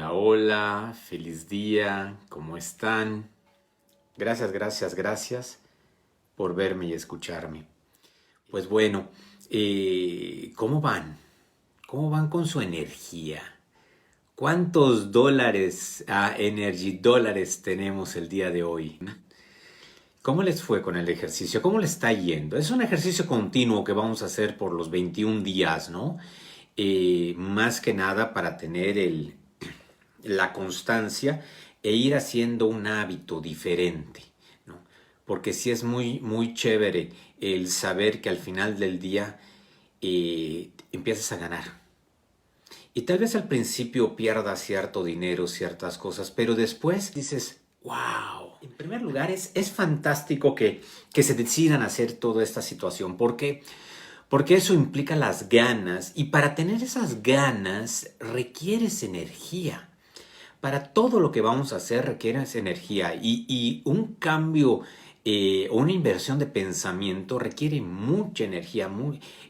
Hola, hola, feliz día, ¿cómo están? Gracias por verme y escucharme. Pues bueno, ¿cómo van? ¿Cómo van con su energía? ¿Cuántos dólares, energy dólares tenemos el día de hoy? ¿Cómo les fue con el ejercicio? ¿Cómo les está yendo? Es un ejercicio continuo que vamos a hacer por los 21 días, ¿no? Más que nada para tener la constancia e ir haciendo un hábito diferente, ¿no? Porque sí es muy chévere el saber que al final del día empiezas a ganar. Y tal vez al principio pierdas cierto dinero, ciertas cosas, pero después dices, wow. En primer lugar, es fantástico que se decidan a hacer toda esta situación. ¿Por qué? Porque eso implica las ganas y para tener esas ganas requieres energía. Para todo lo que vamos a hacer requieres energía y un cambio o una inversión de pensamiento requiere mucha energía,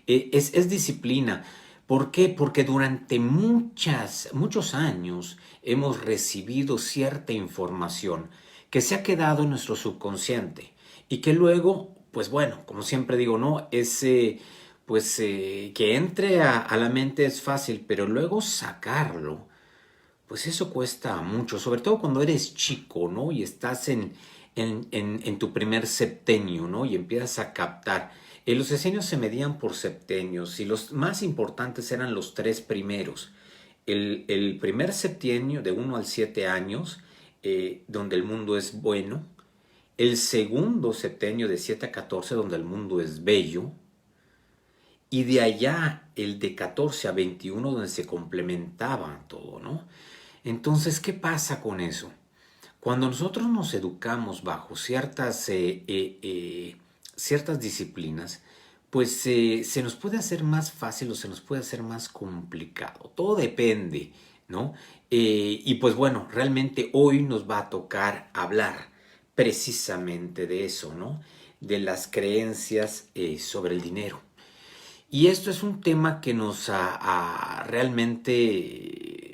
es disciplina. ¿Por qué? Porque durante muchos años hemos recibido cierta información que se ha quedado en nuestro subconsciente y que luego, pues bueno, como siempre digo, ¿no? Que entre a la mente es fácil, pero luego sacarlo pues eso cuesta mucho, sobre todo cuando eres chico, ¿no? Y estás en tu primer septenio, ¿no? Y empiezas a captar. Los sexenios se medían por septenios y los más importantes eran los tres primeros. El primer septenio de 1 al 7 años, donde el mundo es bueno. El segundo septenio de 7 a 14, donde el mundo es bello. Y de allá el de 14 a 21, donde se complementaba todo, ¿no? Entonces, ¿qué pasa con eso? Cuando nosotros nos educamos bajo ciertas disciplinas, pues se nos puede hacer más fácil o se nos puede hacer más complicado. Todo depende, ¿no? Y pues bueno, realmente hoy nos va a tocar hablar precisamente de eso, ¿no? De las creencias sobre el dinero. Y esto es un tema que nos realmente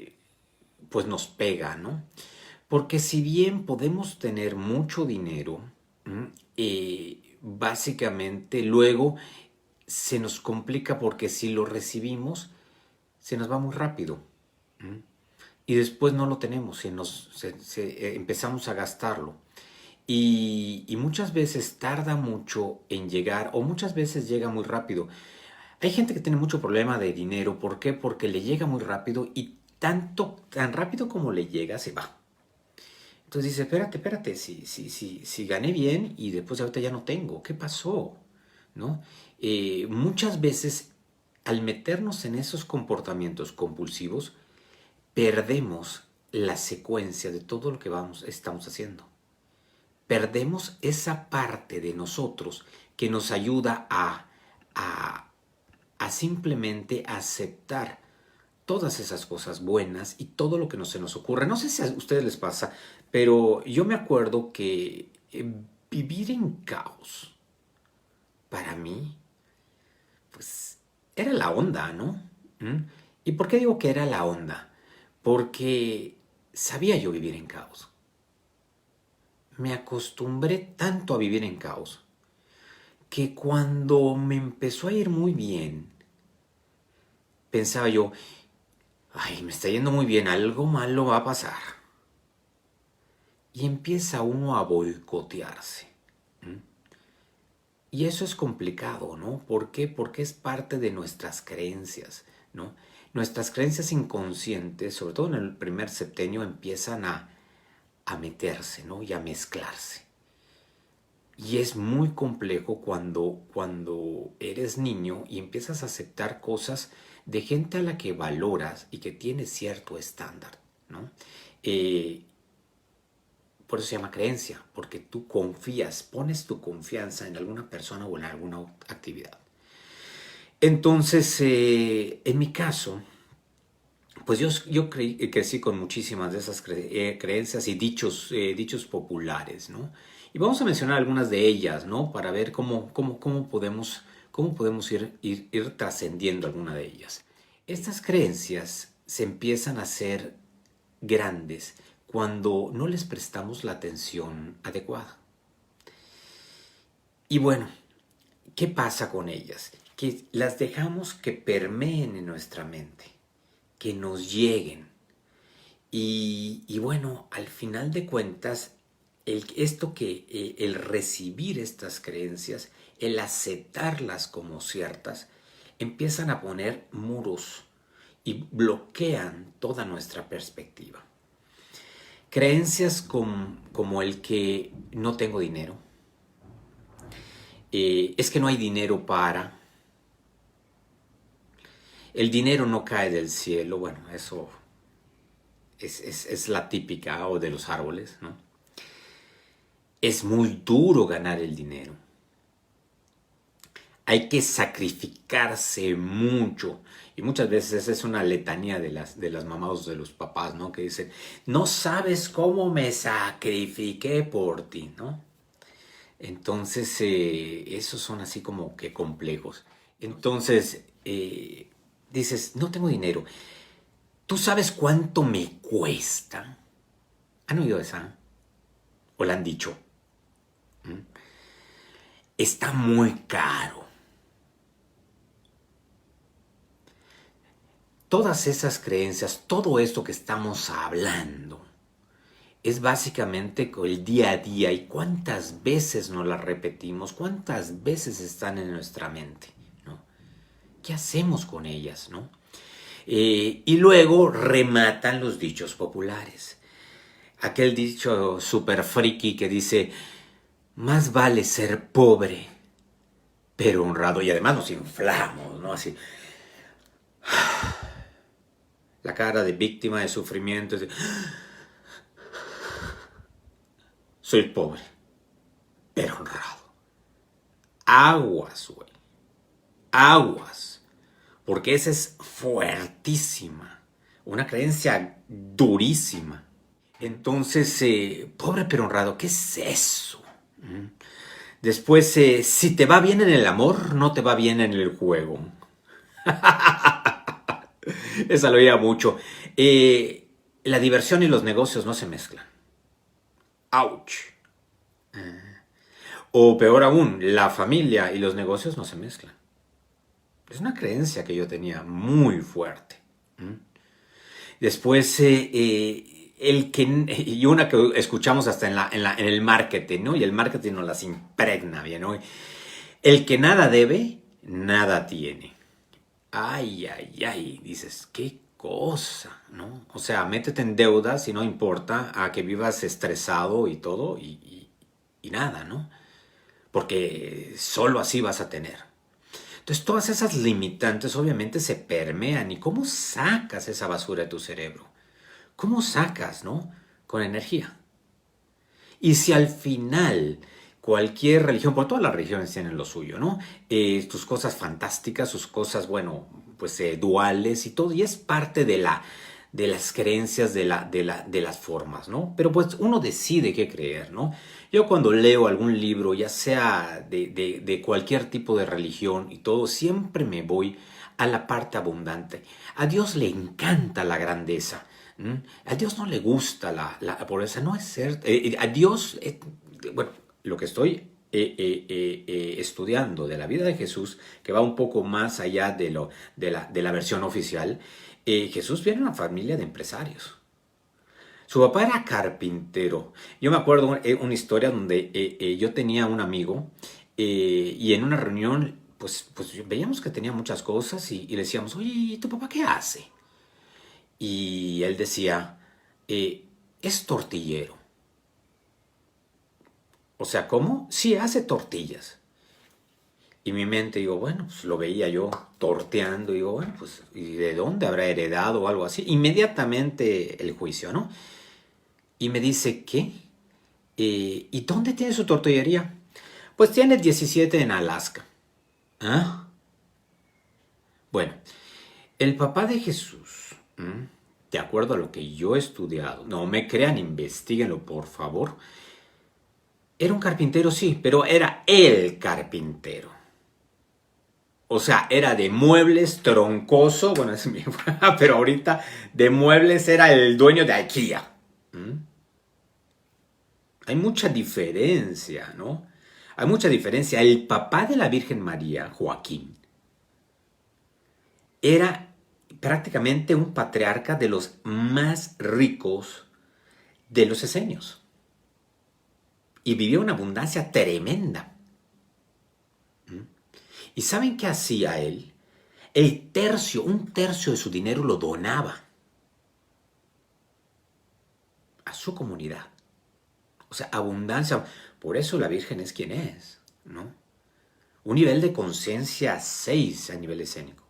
pues nos pega, ¿no? Porque si bien podemos tener mucho dinero, básicamente luego se nos complica porque si lo recibimos, se nos va muy rápido. ¿M? Y después no lo tenemos y empezamos a gastarlo. Y muchas veces tarda mucho en llegar o muchas veces llega muy rápido. Hay gente que tiene mucho problema de dinero. ¿Por qué? Porque le llega muy rápido y tan rápido como le llega, se va. Entonces dice, espérate, si gané bien y después ahorita ya no tengo, ¿qué pasó? ¿No? Muchas veces al meternos en esos comportamientos compulsivos, perdemos la secuencia de todo lo que estamos haciendo. Perdemos esa parte de nosotros que nos ayuda a simplemente aceptar todas esas cosas buenas y todo lo que no se nos ocurre. No sé si a ustedes les pasa, pero yo me acuerdo que vivir en caos, para mí, pues era la onda, ¿no? ¿Mm? ¿Y por qué digo que era la onda? Porque sabía yo vivir en caos. Me acostumbré tanto a vivir en caos que cuando me empezó a ir muy bien, pensaba yo, ay, me está yendo muy bien, algo malo va a pasar. Y empieza uno a boicotearse. ¿Mm? Y eso es complicado, ¿no? ¿Por qué? Porque es parte de nuestras creencias, ¿no? Nuestras creencias inconscientes, sobre todo en el primer septenio, empiezan a meterse, ¿no? Y a mezclarse. Y es muy complejo cuando eres niño y empiezas a aceptar cosas de gente a la que valoras y que tiene cierto estándar, ¿no? Eh, por eso se llama creencia, porque tú confías, pones tu confianza en alguna persona o en alguna actividad. Entonces, en mi caso, pues yo crecí con muchísimas de esas creencias y dichos populares, ¿no? Y vamos a mencionar algunas de ellas, ¿no? Para ver cómo podemos ir trascendiendo alguna de ellas. Estas creencias se empiezan a hacer grandes cuando no les prestamos la atención adecuada. Y bueno, ¿qué pasa con ellas? Que las dejamos que permeen en nuestra mente, que nos lleguen. Y bueno, al final de cuentas, el recibir estas creencias, el aceptarlas como ciertas, empiezan a poner muros y bloquean toda nuestra perspectiva. Creencias como el que no tengo dinero, es que no hay dinero para, el dinero no cae del cielo, bueno, eso es la típica o de los árboles, ¿no? Es muy duro ganar el dinero. Hay que sacrificarse mucho. Y muchas veces esa es una letanía de las mamás o de los papás, ¿no? Que dicen, no sabes cómo me sacrifiqué por ti, ¿no? Entonces, esos son así como que complejos. Entonces, dices, no tengo dinero. ¿Tú sabes cuánto me cuesta? ¿Han oído esa? ¿O la han dicho? ¿Mm? Está muy caro. Todas esas creencias, todo esto que estamos hablando, es básicamente el día a día y cuántas veces nos las repetimos, cuántas veces están en nuestra mente, ¿no? ¿Qué hacemos con ellas, no? Y luego rematan los dichos populares. Aquel dicho super friki que dice, más vale ser pobre, pero honrado. Y además nos inflamos, ¿no? Así. La cara de víctima de sufrimiento. Soy pobre, pero honrado. Aguas, güey. Aguas. Porque esa es fuertísima. Una creencia durísima. Entonces, pobre pero honrado, ¿qué es eso? Después, si te va bien en el amor, no te va bien en el juego. Esa lo oía mucho. La diversión y los negocios no se mezclan. ¡Auch! O peor aún, la familia y los negocios no se mezclan. Es una creencia que yo tenía muy fuerte. Después, y una que escuchamos hasta en el marketing, ¿no? Y el marketing nos las impregna bien, ¿no? El que nada debe, nada tiene. Ay, ay, ay, dices, qué cosa, ¿no? O sea, métete en deudas y no importa a que vivas estresado y todo y nada, ¿no? Porque solo así vas a tener. Entonces todas esas limitantes obviamente se permean. ¿Y cómo sacas esa basura de tu cerebro? ¿Cómo sacas, no? Con energía. Y si al final cualquier religión, por todas las religiones tienen lo suyo, ¿no? Sus cosas fantásticas, sus cosas, bueno, pues duales y todo, y es parte de las creencias, de las formas, ¿no? Pero pues uno decide qué creer, ¿no? Yo cuando leo algún libro, ya sea de cualquier tipo de religión y todo, siempre me voy a la parte abundante. A Dios le encanta la grandeza. A Dios no le gusta la pobreza, no es cierto. A Dios, bueno, lo que estoy estudiando de la vida de Jesús, que va un poco más allá de la versión oficial, Jesús viene de una familia de empresarios. Su papá era carpintero. Yo me acuerdo una historia donde yo tenía un amigo y en una reunión, pues veíamos que tenía muchas cosas y le decíamos, oye, ¿y tu papá qué hace? Y él decía, es tortillero. O sea, ¿cómo? Sí, hace tortillas. Y mi mente, digo, bueno, pues lo veía yo torteando, digo, bueno, pues, ¿y de dónde habrá heredado o algo así? Inmediatamente el juicio, ¿no? Y me dice, ¿qué? ¿Y dónde tiene su tortillería? Pues tiene 17 en Alaska. ¿Ah? Bueno, el papá de Jesús, de acuerdo a lo que yo he estudiado, no me crean, investíguenlo por favor, era un carpintero, sí, pero era el carpintero. O sea, era de muebles, troncoso, bueno, pero ahorita de muebles era el dueño de IKEA. ¿Mm? Hay mucha diferencia, ¿no? Hay mucha diferencia. El papá de la Virgen María, Joaquín, era prácticamente un patriarca de los más ricos de los esenios. Y vivía una abundancia tremenda. ¿Y saben qué hacía él? Un tercio de su dinero lo donaba a su comunidad. O sea, abundancia. Por eso la Virgen es quien es, ¿no? Un nivel de conciencia 6 a nivel escénico.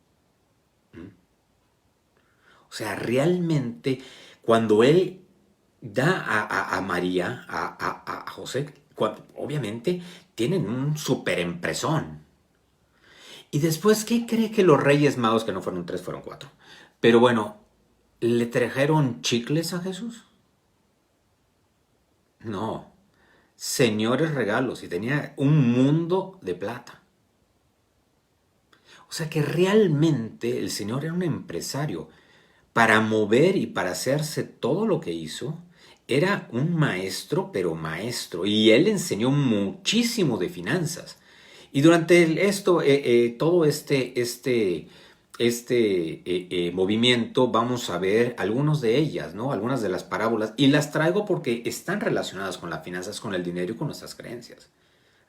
O sea, realmente cuando él da a María, a José, obviamente tienen un super empresón. Y después, ¿qué cree que los Reyes Magos, que no fueron 3, fueron 4? Pero bueno, ¿le trajeron chicles a Jesús? No, señores regalos, y tenía un mundo de plata. O sea que realmente el Señor era un empresario. Para mover y para hacerse todo lo que hizo, era un maestro, pero maestro. Y él enseñó muchísimo de finanzas. Y durante todo movimiento vamos a ver algunos de ellas, ¿no? Algunas de las parábolas. Y las traigo porque están relacionadas con las finanzas, con el dinero y con nuestras creencias.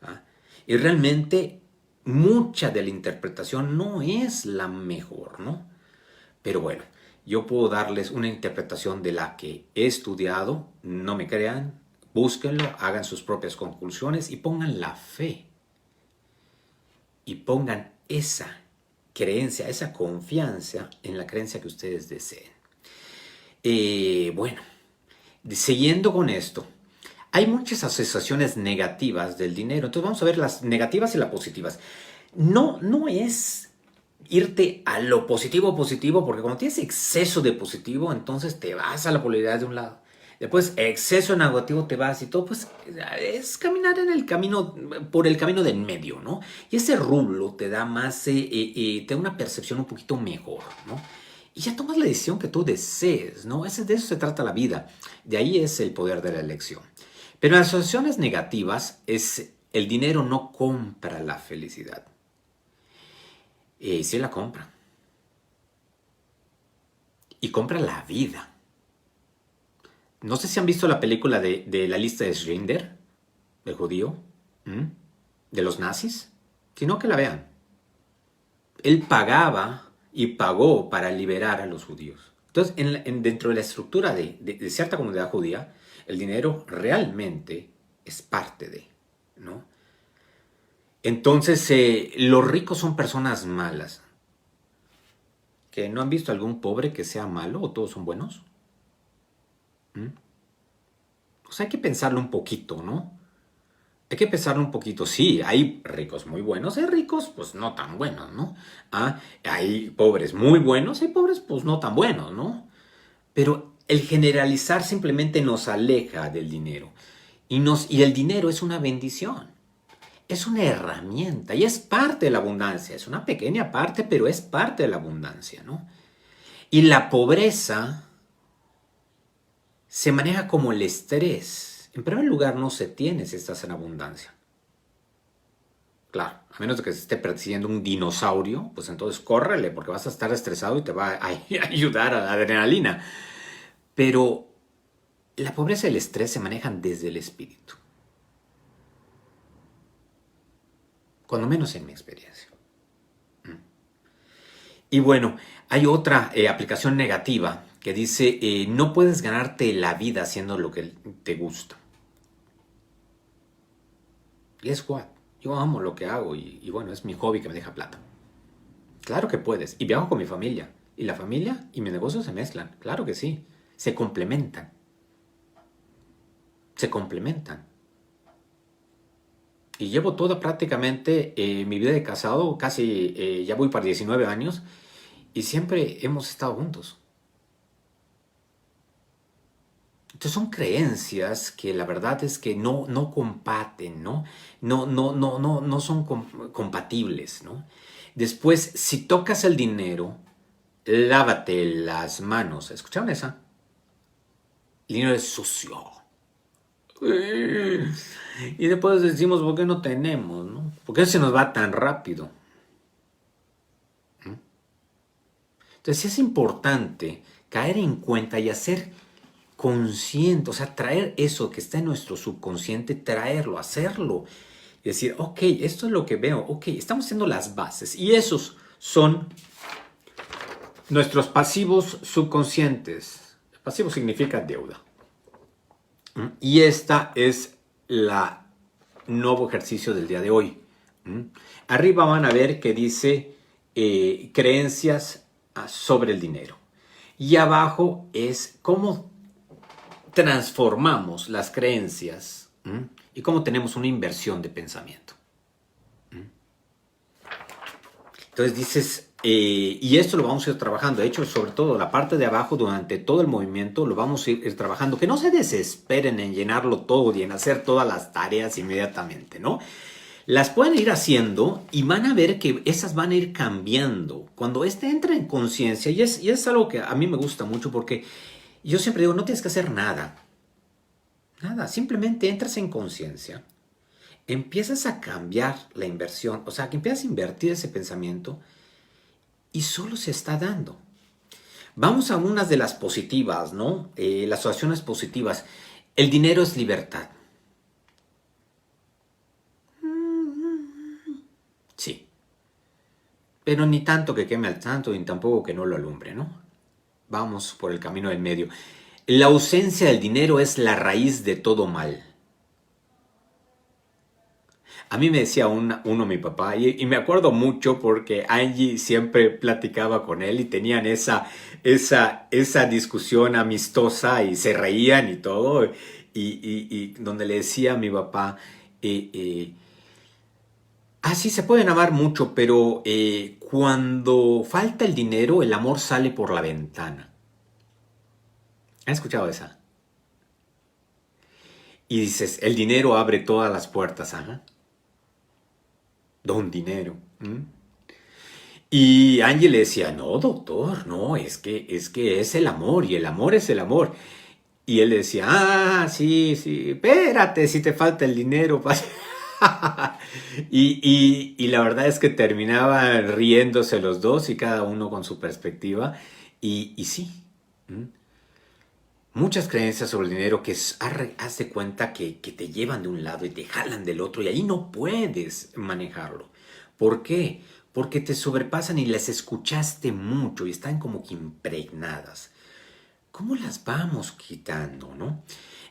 ¿Ah? Y realmente mucha de la interpretación no es la mejor, ¿no? Pero bueno, yo puedo darles una interpretación de la que he estudiado, no me crean, búsquenlo, hagan sus propias conclusiones y pongan la fe. Y pongan esa creencia, esa confianza en la creencia que ustedes deseen. Bueno, siguiendo con esto, hay muchas asociaciones negativas del dinero. Entonces vamos a ver las negativas y las positivas. No es irte a lo positivo, porque cuando tienes exceso de positivo, entonces te vas a la polaridad de un lado. Después, exceso de negativo te vas y todo, pues es caminar en el camino, por el camino del medio, ¿no? Y ese rublo te da más, te da una percepción un poquito mejor, ¿no? Y ya tomas la decisión que tú desees, ¿no? De eso se trata la vida. De ahí es el poder de la elección. Pero en las asociaciones negativas, el dinero no compra la felicidad. Sí la compra. Y compra la vida. No sé si han visto la película de la lista de Schindler, del judío, de los nazis. Si no, que la vean. Él pagaba y pagó para liberar a los judíos. Entonces, dentro de la estructura de cierta comunidad judía, el dinero realmente es parte de, ¿no? Entonces, los ricos son personas malas. ¿Que no han visto algún pobre que sea malo o todos son buenos? O sea, hay que pensarlo un poquito, ¿no? Hay que pensarlo un poquito. Sí, hay ricos muy buenos, hay ricos pues no tan buenos, ¿no? Hay pobres muy buenos, hay pobres pues no tan buenos, ¿no? Pero el generalizar simplemente nos aleja del dinero. Y el dinero es una bendición. Es una herramienta y es parte de la abundancia. Es una pequeña parte, pero es parte de la abundancia, ¿no? Y la pobreza se maneja como el estrés. En primer lugar, no se tiene si estás en abundancia. Claro, a menos de que se esté persiguiendo un dinosaurio, pues entonces córrele porque vas a estar estresado y te va a ayudar a la adrenalina. Pero la pobreza y el estrés se manejan desde el espíritu. Cuando menos en mi experiencia. Y bueno, hay otra aplicación negativa que dice, no puedes ganarte la vida haciendo lo que te gusta. Guess what? Yo amo lo que hago y bueno, es mi hobby que me deja plata. Claro que puedes. Y viajo con mi familia. Y la familia y mi negocio se mezclan. Claro que sí. Se complementan. Se complementan. Y llevo toda prácticamente mi vida de casado, casi ya voy para 19 años, y siempre hemos estado juntos. Entonces son creencias que la verdad es que no compaten, ¿no? No son compatibles, ¿no? Después, si tocas el dinero, lávate las manos. ¿Escucharon esa? El dinero es sucio. Y después decimos, ¿por qué no tenemos? ¿No? ¿Por qué se nos va tan rápido? Entonces es importante caer en cuenta y hacer consciente, o sea, traer eso que está en nuestro subconsciente, traerlo, hacerlo. Y decir, ok, esto es lo que veo, ok, estamos haciendo las bases. Y esos son nuestros pasivos subconscientes. Pasivo significa deuda. Y esta es la nuevo ejercicio del día de hoy. Arriba van a ver que dice creencias sobre el dinero. Y abajo es cómo transformamos las creencias y cómo tenemos una inversión de pensamiento. Entonces dices, y esto lo vamos a ir trabajando. De hecho, sobre todo la parte de abajo, durante todo el movimiento, lo vamos a ir trabajando. Que no se desesperen en llenarlo todo y en hacer todas las tareas inmediatamente, ¿no? Las pueden ir haciendo y van a ver que esas van a ir cambiando. Cuando entra en conciencia, y es algo que a mí me gusta mucho porque yo siempre digo, no tienes que hacer nada. Nada, simplemente entras en conciencia, empiezas a cambiar la inversión, o sea, que empiezas a invertir ese pensamiento y solo se está dando. Vamos a unas de las positivas, ¿no? Las situaciones positivas. El dinero es libertad. Sí. Pero ni tanto que queme al santo, ni tampoco que no lo alumbre, ¿no? Vamos por el camino del medio. La ausencia del dinero es la raíz de todo mal. A mí me decía uno mi papá, y me acuerdo mucho porque Angie siempre platicaba con él y tenían esa discusión amistosa y se reían y todo, y donde le decía a mi papá, sí, se pueden amar mucho, pero cuando falta el dinero, el amor sale por la ventana. ¿Han escuchado esa? Y dices, el dinero abre todas las puertas, ajá. Don dinero. Y Angie le decía, no, doctor, no, es que es el amor y el amor es el amor. Y él le decía, sí, sí, espérate, si te falta el dinero. Y la verdad es que terminaban riéndose los dos y cada uno con su perspectiva. Y sí, muchas creencias sobre el dinero que haz de cuenta que te llevan de un lado y te jalan del otro y ahí no puedes manejarlo. ¿Por qué? Porque te sobrepasan y las escuchaste mucho y están como que impregnadas. ¿Cómo las vamos quitando, no?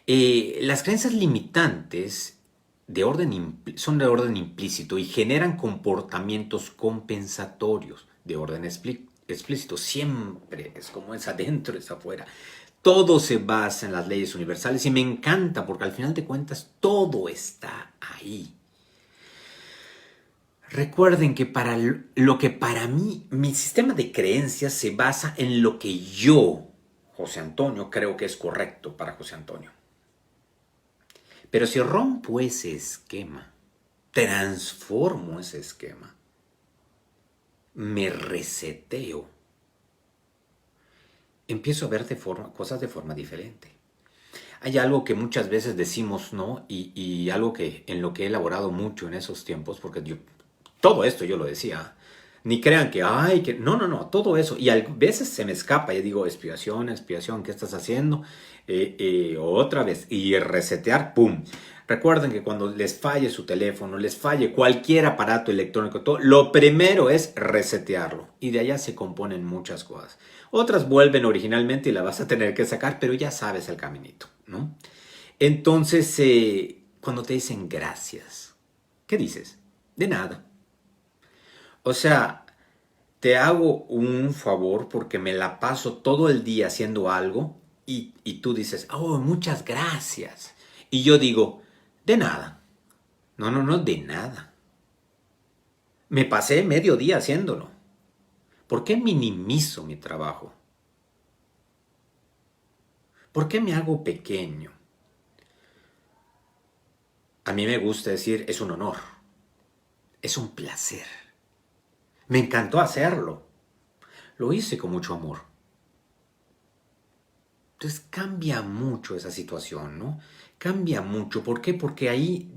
Las creencias limitantes son de orden implícito y generan comportamientos compensatorios de orden explícito. Siempre es como es adentro, es afuera. Todo se basa en las leyes universales y me encanta porque al final de cuentas todo está ahí. Recuerden que para lo que para mí, mi sistema de creencias se basa en lo que yo, José Antonio, creo que es correcto para José Antonio. Pero si rompo ese esquema, transformo ese esquema, me reseteo, empiezo a ver cosas de forma diferente. Hay algo que muchas veces decimos, ¿no? Y algo que en lo que he elaborado mucho en esos tiempos, porque todo esto yo lo decía. Ni crean que, no, todo eso. Y a veces se me escapa, yo digo, expiación, ¿qué estás haciendo? Otra vez, y resetear, ¡pum! Recuerden que cuando les falle su teléfono, les falle cualquier aparato electrónico, todo, lo primero es resetearlo. Y de allá se componen muchas cosas. Otras vuelven originalmente y la vas a tener que sacar, pero ya sabes el caminito, ¿no? Entonces, cuando te dicen gracias, ¿qué dices? De nada. O sea, te hago un favor porque me la paso todo el día haciendo algo y tú dices, muchas gracias. Y yo digo, de nada. No, de nada. Me pasé medio día haciéndolo. ¿Por qué minimizo mi trabajo? ¿Por qué me hago pequeño? A mí me gusta decir, es un honor, es un placer. Me encantó hacerlo. Lo hice con mucho amor. Entonces cambia mucho esa situación, ¿no? Cambia mucho. ¿Por qué? Porque ahí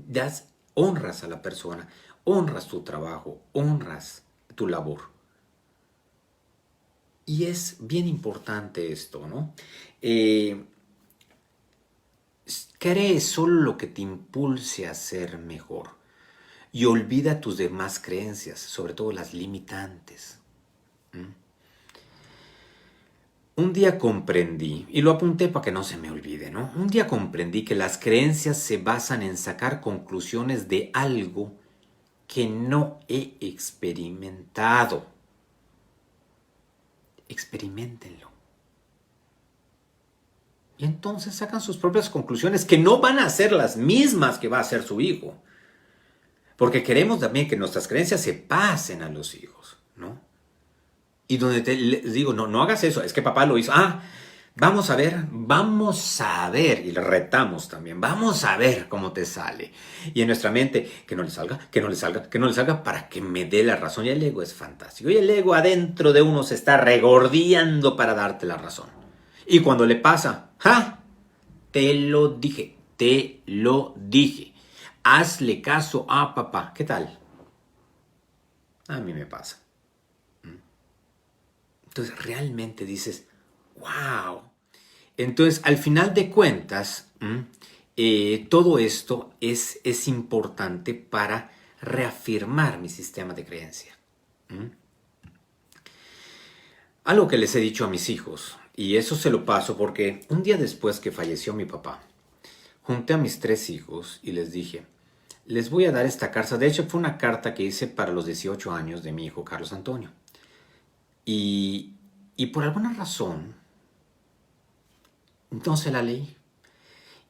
honras a la persona, honras tu trabajo, honras tu labor. Y es bien importante esto, ¿no? Eh, Cree solo lo que te impulse a ser mejor y olvida tus demás creencias, sobre todo las limitantes. ¿Mm? Un día comprendí, y lo apunté para que no se me olvide, ¿no? Un día comprendí que las creencias se basan en sacar conclusiones de algo que no he experimentado. Experiméntenlo. Y entonces sacan sus propias conclusiones que no van a ser las mismas que va a hacer su hijo. Porque queremos también que nuestras creencias se pasen a los hijos, ¿no? Y donde les digo, no, no hagas eso, es que papá lo hizo. Ah, vamos a ver, y le retamos también, vamos a ver cómo te sale. Y en nuestra mente, que no le salga, que no le salga, que no le salga, para que me dé la razón. Y el ego es fantástico. Y el ego adentro de uno se está regordeando para darte la razón. Y cuando le pasa, ¡ja! Te lo dije, te lo dije. Hazle caso a papá. ¿Qué tal? A mí me pasa. Entonces realmente dices, wow. Entonces, al final de cuentas, todo esto es importante para reafirmar mi sistema de creencia. Algo que les he dicho a mis hijos, y eso se lo paso porque un día después que falleció mi papá, junté a mis 3 hijos y les dije, les voy a dar esta carta. De hecho, fue una carta que hice para los 18 años de mi hijo Carlos Antonio. Y, y por alguna razón, entonces la leí.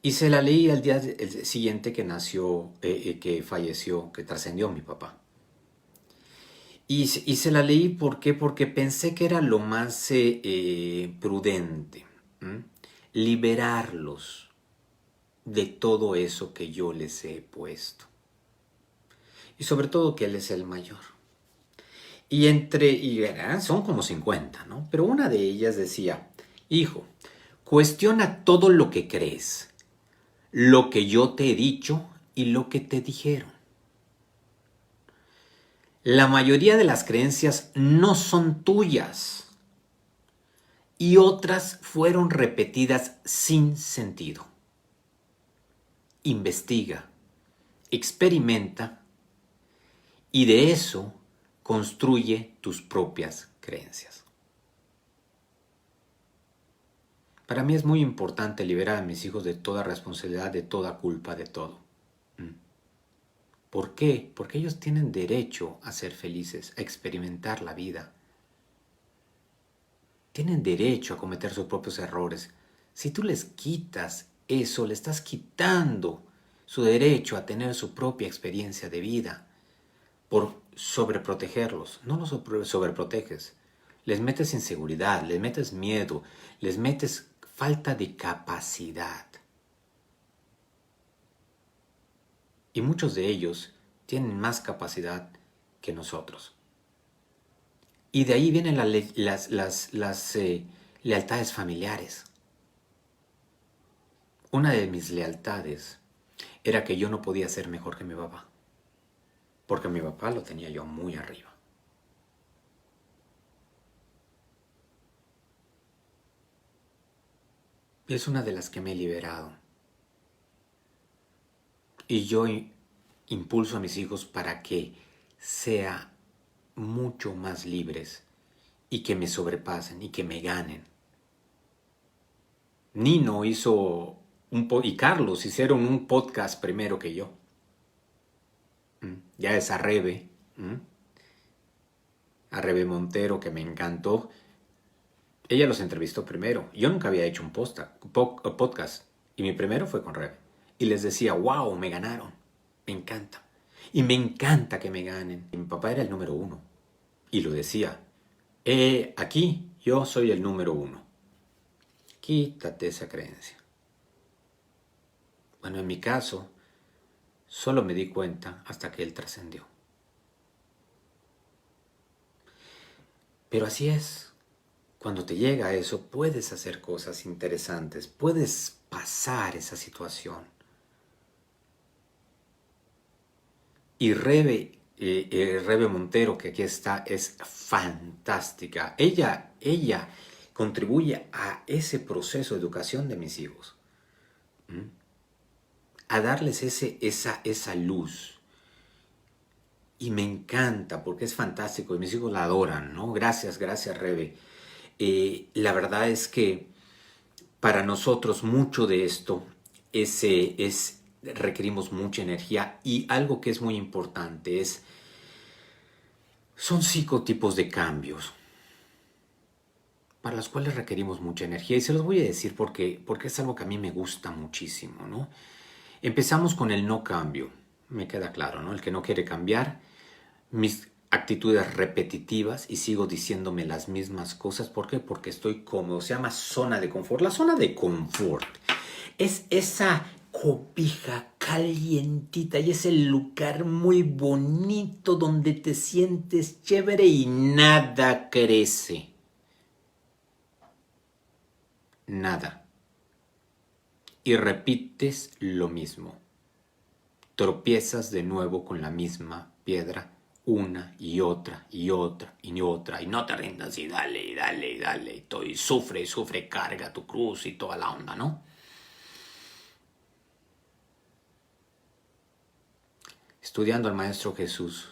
Y se la leí al día siguiente que nació, que falleció, que trascendió mi papá. Y se la leí ¿por qué? Porque pensé que era lo más prudente. ¿M? Liberarlos de todo eso que yo les he puesto. Y sobre todo que él es el mayor. Son como 50, ¿no? Pero una de ellas decía, hijo, cuestiona todo lo que crees, lo que yo te he dicho y lo que te dijeron. La mayoría de las creencias no son tuyas y otras fueron repetidas sin sentido. Investiga, experimenta y de eso construye tus propias creencias. Para mí es muy importante liberar a mis hijos de toda responsabilidad, de toda culpa, de todo. ¿Por qué? Porque ellos tienen derecho a ser felices, a experimentar la vida. Tienen derecho a cometer sus propios errores. Si tú les quitas eso, le estás quitando su derecho a tener su propia experiencia de vida por sobreprotegerlos. No los sobreproteges. Les metes inseguridad, les metes miedo, les metes falta de capacidad. Y muchos de ellos tienen más capacidad que nosotros. Y de ahí vienen las lealtades familiares. Una de mis lealtades era que yo no podía ser mejor que mi papá. Porque mi papá lo tenía yo muy arriba. Es una de las que me he liberado. Y yo impulso a mis hijos para que sean mucho más libres y que me sobrepasen y que me ganen. Nino hizo y Carlos hicieron un podcast primero que yo. Ya es Arrebe Montero, que me encantó. Ella los entrevistó primero. Yo nunca había hecho un podcast. Y mi primero fue con Rebe. Y les decía, wow, me ganaron. Me encanta. Y me encanta que me ganen. Y mi papá era el número 1. Y lo decía. Aquí yo soy el número 1. Quítate esa creencia. Bueno, en mi caso, solo me di cuenta hasta que él trascendió. Pero así es. Cuando te llega eso, puedes hacer cosas interesantes, puedes pasar esa situación. Y Rebe Montero, que aquí está, es fantástica. Ella contribuye a ese proceso de educación de mis hijos, a darles esa luz. Y me encanta porque es fantástico y mis hijos la adoran, ¿no? Gracias, gracias, Rebe. La verdad es que para nosotros mucho de esto requerimos mucha energía, y algo que es muy importante son 5 tipos de cambios para los cuales requerimos mucha energía, y se los voy a decir porque es algo que a mí me gusta muchísimo, ¿no? Empezamos con el no cambio, me queda claro, ¿no? El que no quiere cambiar, mis actitudes repetitivas y sigo diciéndome las mismas cosas. ¿Por qué? Porque estoy cómodo. Se llama zona de confort. La zona de confort es esa cobija calientita y es el lugar muy bonito donde te sientes chévere y nada crece. Nada. Y repites lo mismo. Tropiezas de nuevo con la misma piedra una y otra y otra y otra, y no te rindas y dale y dale y dale y sufre, carga tu cruz y toda la onda, ¿no? Estudiando al Maestro Jesús,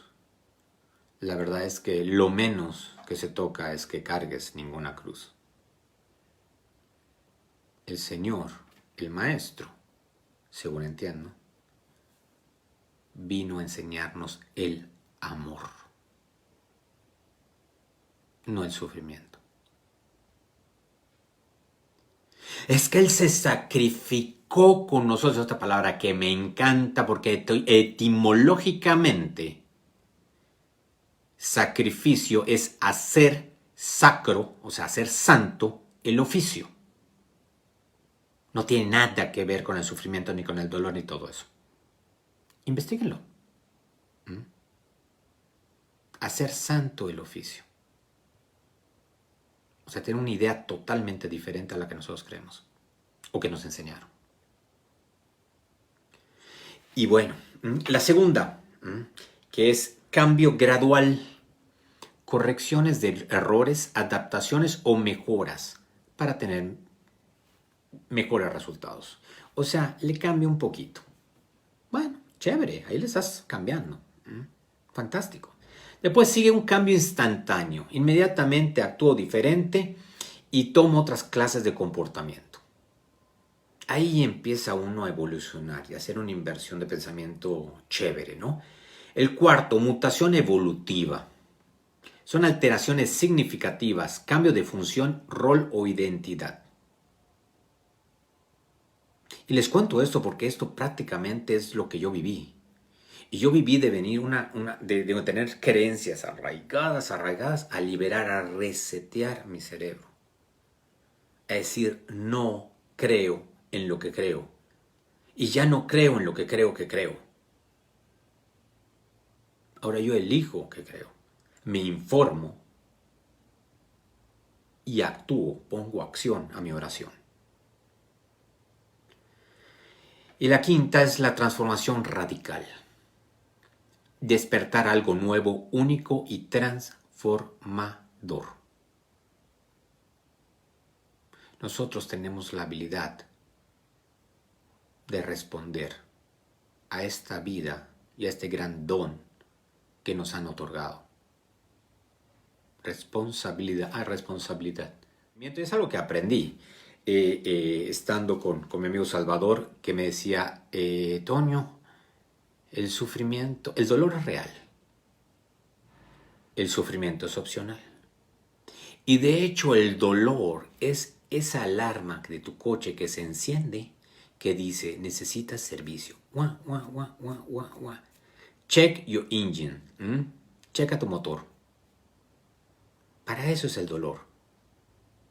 la verdad es que lo menos que se toca es que cargues ninguna cruz. El Señor, el Maestro, según entiendo, vino a enseñarnos el amor, no el sufrimiento. Es que Él se sacrificó con nosotros, esta palabra que me encanta porque etimológicamente sacrificio es hacer sacro, o sea, hacer santo el oficio. No tiene nada que ver con el sufrimiento, ni con el dolor, ni todo eso. Investíguenlo. Hacer santo el oficio. O sea, tiene una idea totalmente diferente a la que nosotros creemos o que nos enseñaron. Y bueno, la segunda, que es cambio gradual, correcciones de errores, adaptaciones o mejoras para tener mejores resultados. O sea, le cambia un poquito. Bueno, chévere, ahí le estás cambiando. Fantástico. Después sigue un cambio instantáneo. Inmediatamente actúo diferente y tomo otras clases de comportamiento. Ahí empieza uno a evolucionar y a hacer una inversión de pensamiento chévere, ¿no? El cuarto, mutación evolutiva. Son alteraciones significativas, cambio de función, rol o identidad. Y les cuento esto porque esto prácticamente es lo que yo viví. Y yo viví de venir de tener creencias arraigadas, a liberar, a resetear mi cerebro. A decir, no creo en lo que creo. Y ya no creo en lo que creo que creo. Ahora yo elijo que creo. Me informo y actúo, pongo acción a mi oración. Y la quinta es la transformación radical. Despertar algo nuevo, único y transformador. Nosotros tenemos la habilidad de responder a esta vida y a este gran don que nos han otorgado. Responsabilidad. Es algo que aprendí estando con mi amigo Salvador, que me decía, Toño, el sufrimiento, el dolor es real. El sufrimiento es opcional. Y de hecho el dolor es esa alarma de tu coche que se enciende, que dice, necesitas servicio. Check your engine. Checa tu motor. Para eso es el dolor.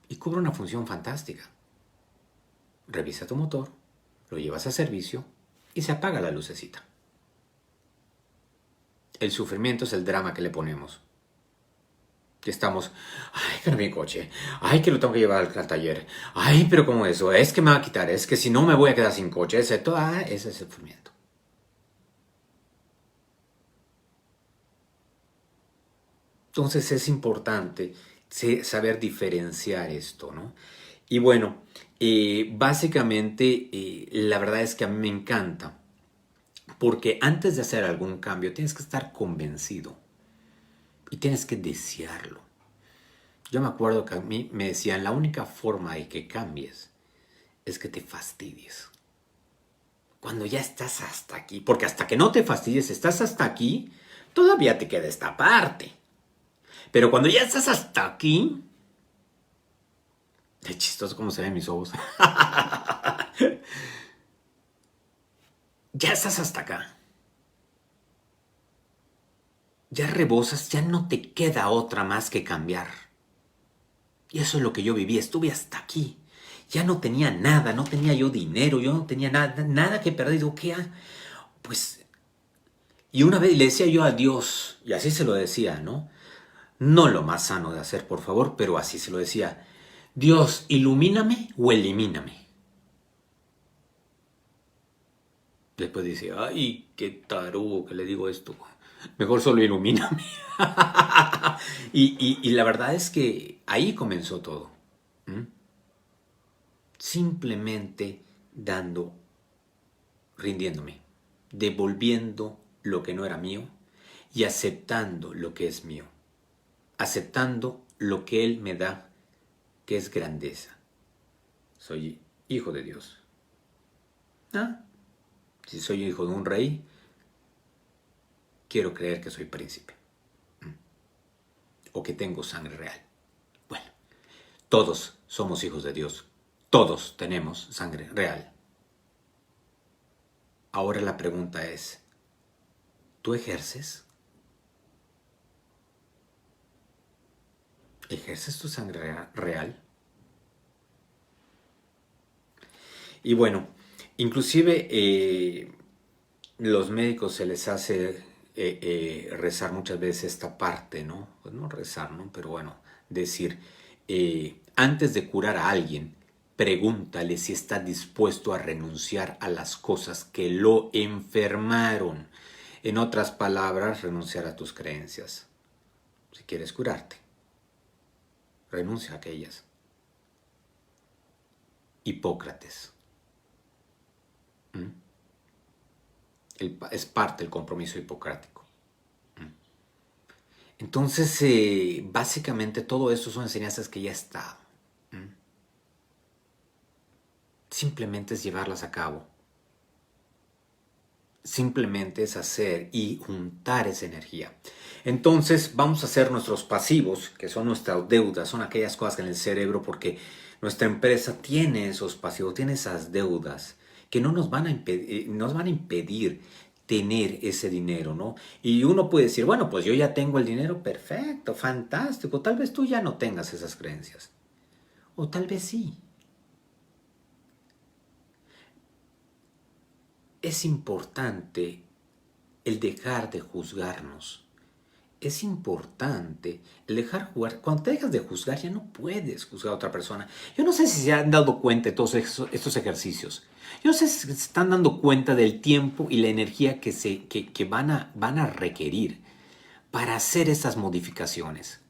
Y cubre una función fantástica. Revisa tu motor, lo llevas a servicio y se apaga la lucecita. El sufrimiento es el drama que le ponemos. Que estamos, ay, que no mi coche, ay, que lo tengo que llevar al taller, ay, pero ¿cómo eso? Es que me va a quitar, es que si no me voy a quedar sin coche, ese es el sufrimiento. Entonces es importante saber diferenciar esto, ¿no? Y bueno, básicamente la verdad es que a mí me encanta, porque antes de hacer algún cambio tienes que estar convencido y tienes que desearlo. Yo me acuerdo que a mí me decían, la única forma de que cambies es que te fastidies. Cuando ya estás hasta aquí, porque hasta que no te fastidies, estás hasta aquí, todavía te queda esta parte. Pero cuando ya estás hasta aquí, es chistoso cómo se ven mis ojos. Ya estás hasta acá. Ya rebosas, ya no te queda otra más que cambiar. Y eso es lo que yo viví, estuve hasta aquí. Ya no tenía nada, no tenía yo dinero, yo no tenía nada, nada que perder. Digo, ¿qué? Pues, y una vez le decía yo a Dios, y así se lo decía, ¿no? No lo más sano de hacer, por favor, pero así se lo decía. Dios, ilumíname o elimíname. Después dice, ay, qué tarugo que le digo esto. Mejor solo ilumíname. y la verdad es que ahí comenzó todo. ¿Mm? Simplemente dando, rindiéndome, devolviendo lo que no era mío y aceptando lo que es mío. Aceptando lo que Él me da, que es grandeza. Soy hijo de Dios. ¿Ah? Si soy hijo de un rey, quiero creer que soy príncipe o que tengo sangre real. Bueno, todos somos hijos de Dios. Todos tenemos sangre real. Ahora la pregunta es, ¿tú ejerces? ¿Ejerces tu sangre real? Y bueno, inclusive los médicos se les hace rezar muchas veces esta parte, ¿no? Pues no rezar, ¿no? Pero bueno, decir, antes de curar a alguien, pregúntale si está dispuesto a renunciar a las cosas que lo enfermaron. En otras palabras, renunciar a tus creencias. Si quieres curarte, renuncia a aquellas. Hipócrates. ¿Mm? Es parte del compromiso hipocrático. Entonces, básicamente todo esto son enseñanzas que ya están. Simplemente es llevarlas a cabo. Simplemente es hacer y juntar esa energía. Entonces vamos a hacer nuestros pasivos, que son nuestras deudas, son aquellas cosas que en el cerebro, porque nuestra empresa tiene esos pasivos, tiene esas deudas que no nos van a impedir tener ese dinero, ¿no? Y uno puede decir, bueno, pues yo ya tengo el dinero, perfecto, fantástico, tal vez tú ya no tengas esas creencias, o tal vez sí. Es importante el dejar de juzgarnos. Es importante el dejar jugar. Cuando te dejas de juzgar, ya no puedes juzgar a otra persona. Yo no sé si se han dado cuenta de todos estos ejercicios. Yo no sé si se están dando cuenta del tiempo y la energía que van a requerir para hacer estas modificaciones.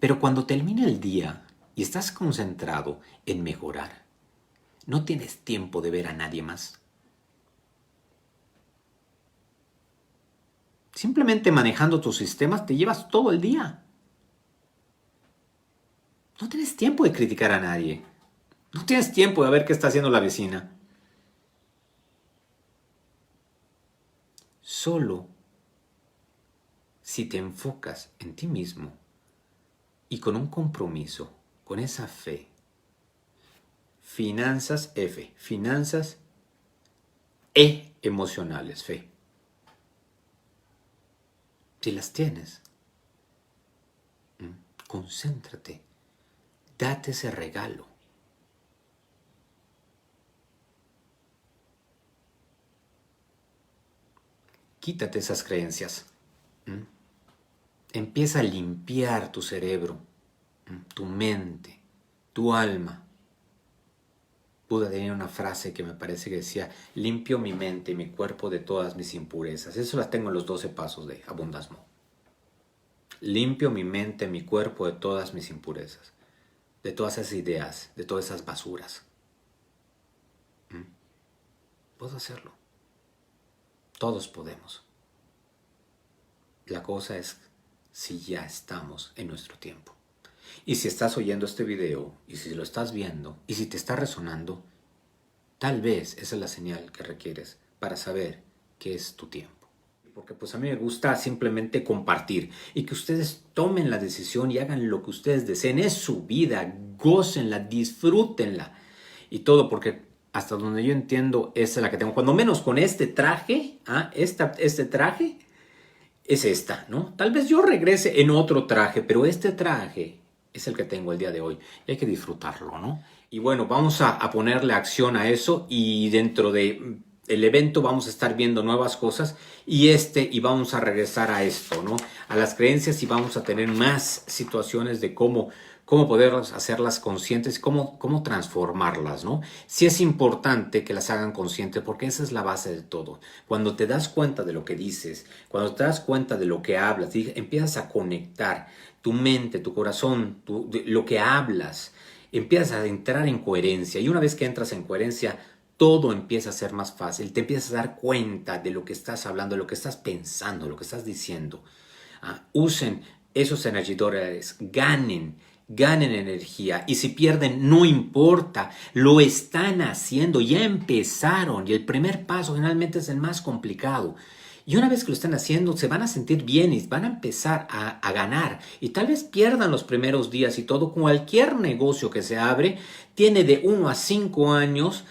Pero cuando termina el día y estás concentrado en mejorar, no tienes tiempo de ver a nadie más. Simplemente manejando tus sistemas te llevas todo el día. No tienes tiempo de criticar a nadie. No tienes tiempo de ver qué está haciendo la vecina. Solo si te enfocas en ti mismo y con un compromiso, con esa fe. Finanzas F. Finanzas emocionales, fe. Si las tienes, concéntrate. Date ese regalo. Quítate esas creencias. empieza a limpiar tu cerebro, tu mente, tu alma. Buda tenía una frase que me parece que decía: limpio mi mente y mi cuerpo de todas mis impurezas. Eso la tengo en los 12 pasos de Abundance Mo. Limpio mi mente, mi cuerpo de todas mis impurezas, de todas esas ideas, de todas esas basuras. Puedo hacerlo. Todos podemos. La cosa es si ya estamos en nuestro tiempo. Y si estás oyendo este video, y si lo estás viendo, y si te está resonando, tal vez esa es la señal que requieres para saber que es tu tiempo. Porque pues a mí me gusta simplemente compartir y que ustedes tomen la decisión y hagan lo que ustedes deseen. Es su vida, gócenla, disfrútenla y todo, porque hasta donde yo entiendo, esa es la que tengo. Cuando menos con este traje, este traje es esta, ¿no? Tal vez yo regrese en otro traje, pero este traje es el que tengo el día de hoy y hay que disfrutarlo, ¿no? Y bueno, vamos a ponerle acción a eso y dentro de el evento vamos a estar viendo nuevas cosas y vamos a regresar a esto, ¿no? A las creencias y vamos a tener más situaciones de cómo poder hacerlas conscientes, cómo transformarlas, ¿no? Sí es importante que las hagan conscientes porque esa es la base de todo. Cuando te das cuenta de lo que dices, cuando te das cuenta de lo que hablas, empiezas a conectar tu mente, tu corazón, lo que hablas, empiezas a entrar en coherencia y una vez que entras en coherencia, todo empieza a ser más fácil, te empiezas a dar cuenta de lo que estás hablando, de lo que estás pensando, lo que estás diciendo. Usen esos energidores, ganen energía y si pierden no importa, lo están haciendo, ya empezaron y el primer paso generalmente es el más complicado. Y una vez que lo están haciendo, se van a sentir bien y van a empezar a ganar. Y tal vez pierdan los primeros días y todo. Cualquier negocio que se abre tiene de 1 a 5 años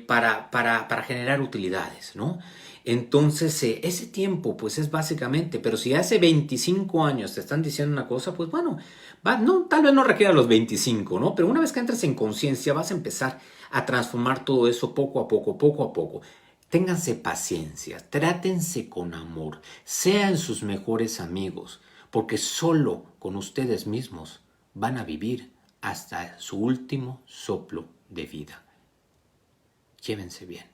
para generar utilidades, ¿no? Entonces, ese tiempo, pues es básicamente, pero si hace 25 años te están diciendo una cosa, pues bueno, no, tal vez no requiera los 25, ¿no? Pero una vez que entres en conciencia, vas a empezar a transformar todo eso poco a poco, poco a poco. Ténganse paciencia, trátense con amor, sean sus mejores amigos, porque solo con ustedes mismos van a vivir hasta su último soplo de vida. Llévense bien.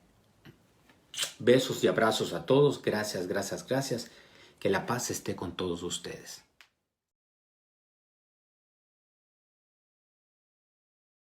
Besos y abrazos a todos. Gracias, gracias, gracias. Que la paz esté con todos ustedes.